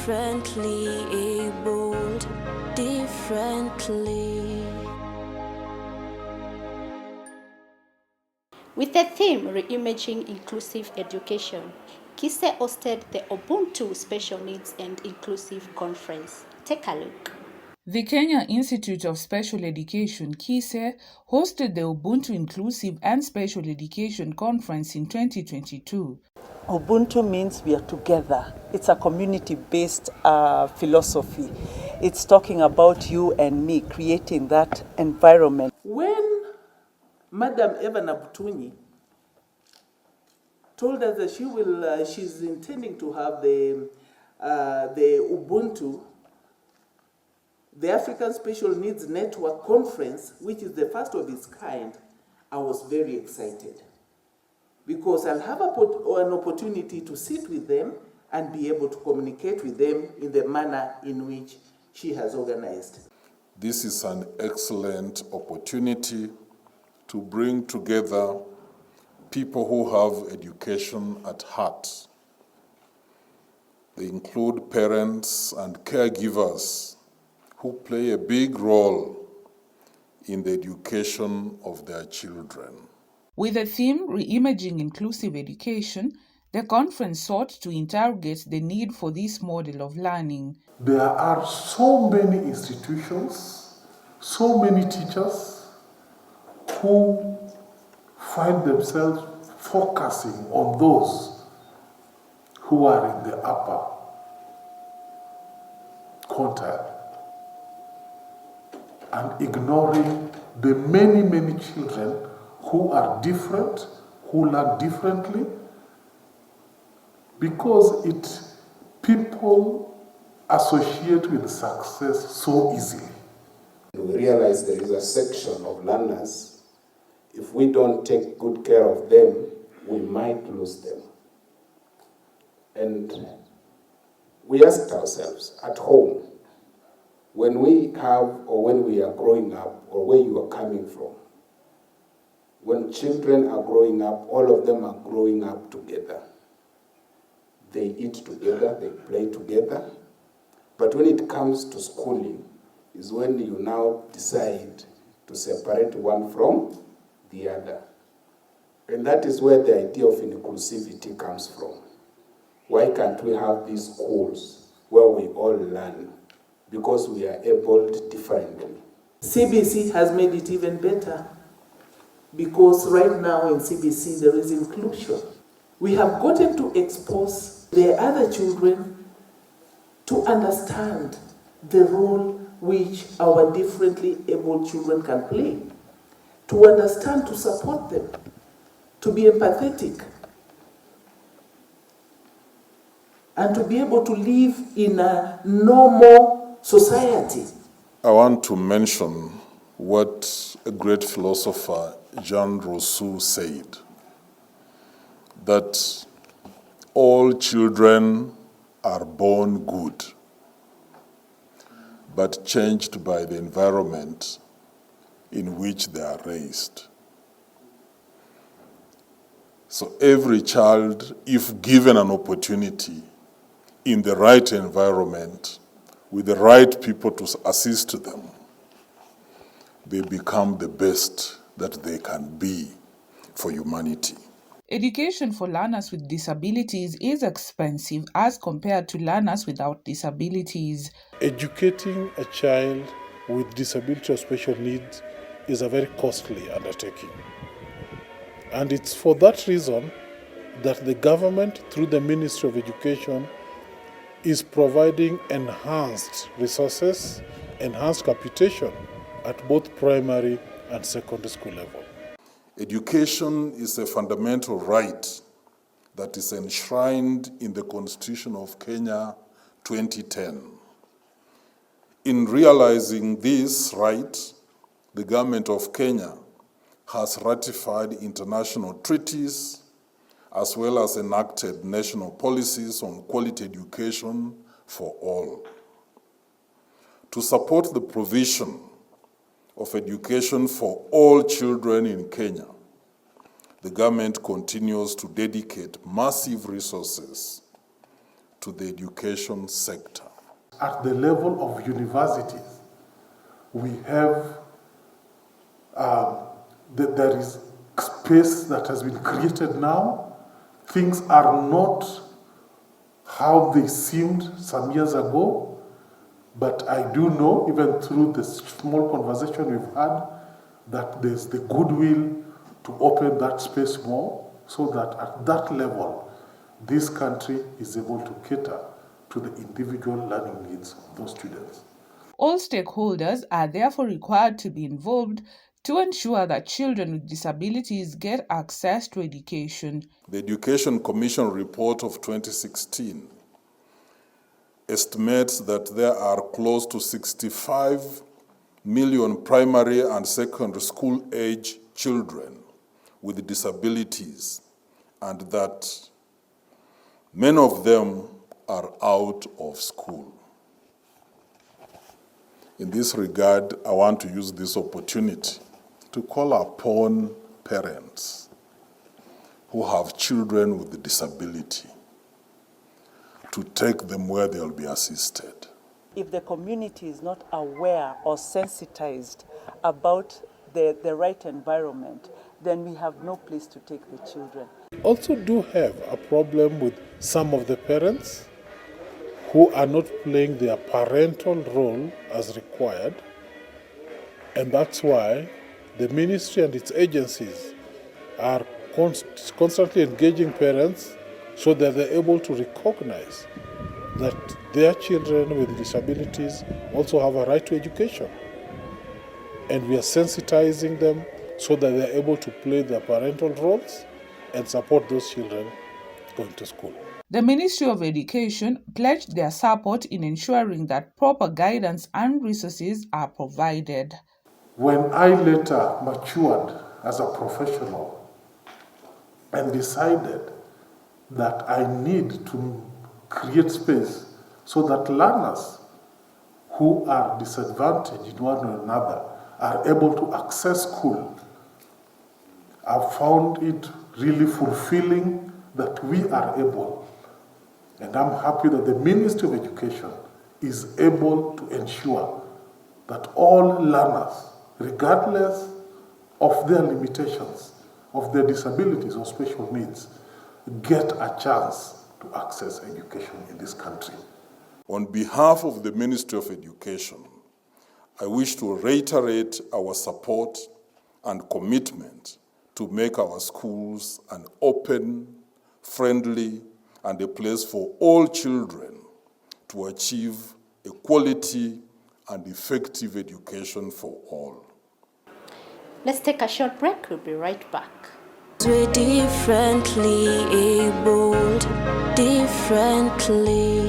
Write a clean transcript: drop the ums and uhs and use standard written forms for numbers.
differently abled, differently. With the theme Reimaging Inclusive Education, KISE hosted the Ubuntu Special Needs and Inclusive Conference. Take a look. The Kenya Institute of Special Education, KISE, hosted the Ubuntu Inclusive and Special Education Conference in 2022. Ubuntu means we are together. It's a community-based philosophy. It's talking about you and me, creating that environment. When Madam Eva Nabutunyi told us that she's intending to have the Ubuntu, the African Special Needs Network Conference, which is the first of its kind, I was very excited because I'll have an opportunity to sit with them and be able to communicate with them in the manner in which she has organized. This is an excellent opportunity to bring together people who have education at heart. They include parents and caregivers who play a big role in the education of their children. With the theme Reimaging Inclusive Education, the conference sought to interrogate the need for this model of learning. There are so many institutions, so many teachers who find themselves focusing on those who are in the upper quintile and ignoring the many, many children who are different, who learn differently, because people associate with success so easily. We realize there is a section of learners, if we don't take good care of them, we might lose them. And we asked ourselves at home, when we are growing up, or where you are coming from, when children are growing up, all of them are growing up together. They eat together, they play together. But when it comes to schooling, is when you now decide to separate one from the other. And that is where the idea of inclusivity comes from. Why can't we have these schools where we all learn? Because we are abled differently. CBC has made it even better because right now in CBC there is inclusion. We have gotten to expose the other children to understand the role which our differently able children can play, to understand, to support them, to be empathetic, and to be able to live in a normal society. I want to mention what a great philosopher, Jean Rousseau, said, that all children are born good, but changed by the environment in which they are raised. So every child, if given an opportunity in the right environment, with the right people to assist them, they become the best that they can be for humanity. Education for learners with disabilities is expensive as compared to learners without disabilities. Educating a child with disability or special needs is a very costly undertaking. And it's for that reason that the government, through the Ministry of Education, is providing enhanced resources, enhanced capitation at both primary and secondary school level. Education is a fundamental right that is enshrined in the Constitution of Kenya 2010. In realizing this right, the government of Kenya has ratified international treaties as well as enacted national policies on quality education for all. To support the provision of education for all children in Kenya, the government continues to dedicate massive resources to the education sector. At the level of universities, we have, there is space that has been created now. Things are not how they seemed some years ago, but I do know, even through the small conversation we've had, that there's the goodwill to open that space more, so that at that level, this country is able to cater to the individual learning needs of those students. All stakeholders are therefore required to be involved to ensure that children with disabilities get access to education. The Education Commission report of 2016 estimates that there are close to 65 million primary and secondary school age children with disabilities, and that many of them are out of school. In this regard, I want to use this opportunity to call upon parents who have children with disability to take them where they'll be assisted. If the community is not aware or sensitized about the right environment, then we have no place to take the children. We also do have a problem with some of the parents who are not playing their parental role as required, and that's why the ministry and its agencies are constantly engaging parents so that they're able to recognize that their children with disabilities also have a right to education. And we are sensitizing them so that they're able to play their parental roles and support those children going to school. The Ministry of Education pledged their support in ensuring that proper guidance and resources are provided. When I later matured as a professional and decided that I need to create space so that learners who are disadvantaged in one or another are able to access school, I found it really fulfilling that we are able. And I'm happy that the Ministry of Education is able to ensure that all learners, regardless of their limitations, of their disabilities or special needs, get a chance to access education in this country. On behalf of the Ministry of Education, I wish to reiterate our support and commitment to make our schools an open, friendly, and a place for all children to achieve a quality and effective education for all. Let's take a short break. We'll be right back. We're differently abled, differently.